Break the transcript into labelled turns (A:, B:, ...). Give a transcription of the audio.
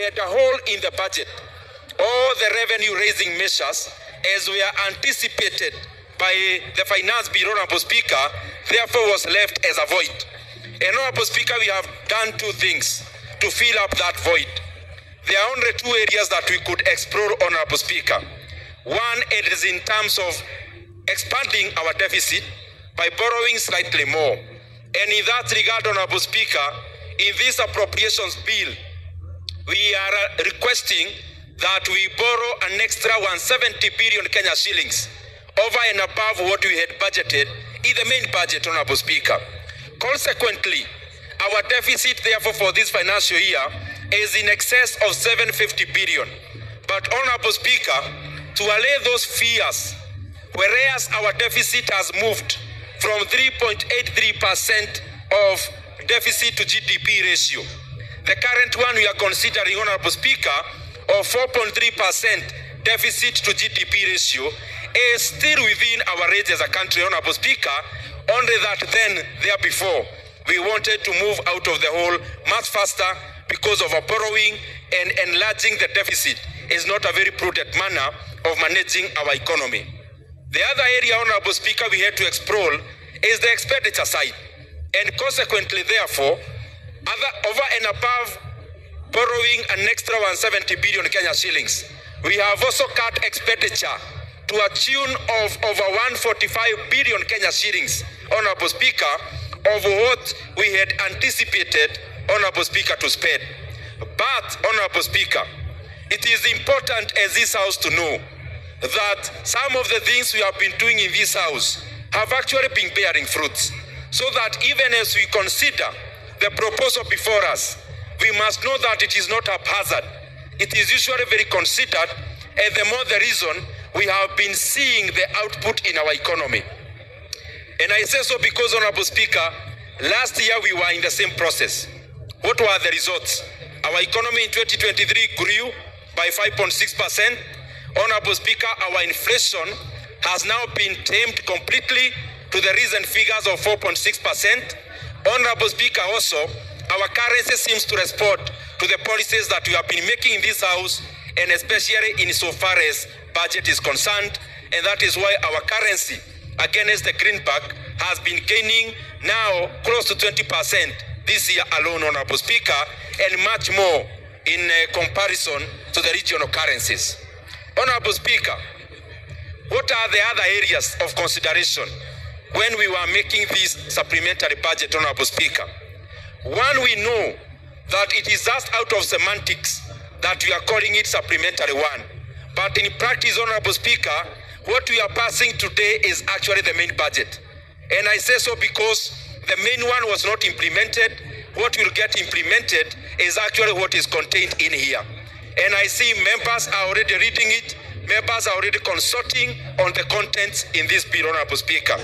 A: had a hole in the budget. All the revenue-raising measures, as were anticipated by the Finance Bill, Honorable Speaker, therefore was left as a void. And Honorable Speaker, we have done two things to fill up that void. There are only two areas that we could explore, Honorable Speaker. One, it is in terms of expanding our deficit by borrowing slightly more. And in that regard, Honorable Speaker, in this appropriations bill, we are requesting that we borrow an extra 170 billion Kenya shillings over and above what we had budgeted in the main budget, Honorable Speaker. Consequently, our deficit, therefore, for this financial year is in excess of 750 billion. But, Honorable Speaker, to allay those fears, whereas our deficit has moved from 3.83% of deficit to GDP ratio, the current one we are considering, Honorable Speaker, of 4.3% deficit to GDP ratio is still within our range as a country, Honorable Speaker, only that then, there before, we wanted to move out of the hole much faster because of our borrowing, and enlarging the deficit is not a very prudent manner of managing our economy. The other area, Honorable Speaker, we had to explore is the expenditure side. And consequently, therefore, over and above borrowing an extra 170 billion Kenya shillings, we have also cut expenditure to a tune of over 145 billion Kenya shillings, Honorable Speaker, of what we had anticipated, Honorable Speaker, to spend. But, Honorable Speaker, it is important as this House to know that some of the things we have been doing in this House have actually been bearing fruits. So that even as we consider the proposal before us, we must know that it is not haphazard. It is usually very considered, and the more the reason we have been seeing the output in our economy. And I say so because, Honorable Speaker, last year we were in the same process. What were the results? Our economy in 2023 grew by 5.6%. Honorable Speaker, our inflation has now been tamed completely to the recent figures of 4.6%. Honorable Speaker, also, our currency seems to respond to the policies that we have been making in this House, and especially insofar as budget is concerned. And that is why our currency against the greenback has been gaining now close to 20% this year alone, Honorable Speaker, and much more in comparison to the regional currencies. Honorable Speaker, what are the other areas of consideration when we were making this supplementary budget, Honorable Speaker? One, we know that it is just out of semantics that we are calling it supplementary one. But in practice, Honorable Speaker, what we are passing today is actually the main budget. And I say so because the main one was not implemented. What will get implemented is actually what is contained in here. And I see members are already reading it. Members are already consulting on the contents in this bill, Honorable Speaker.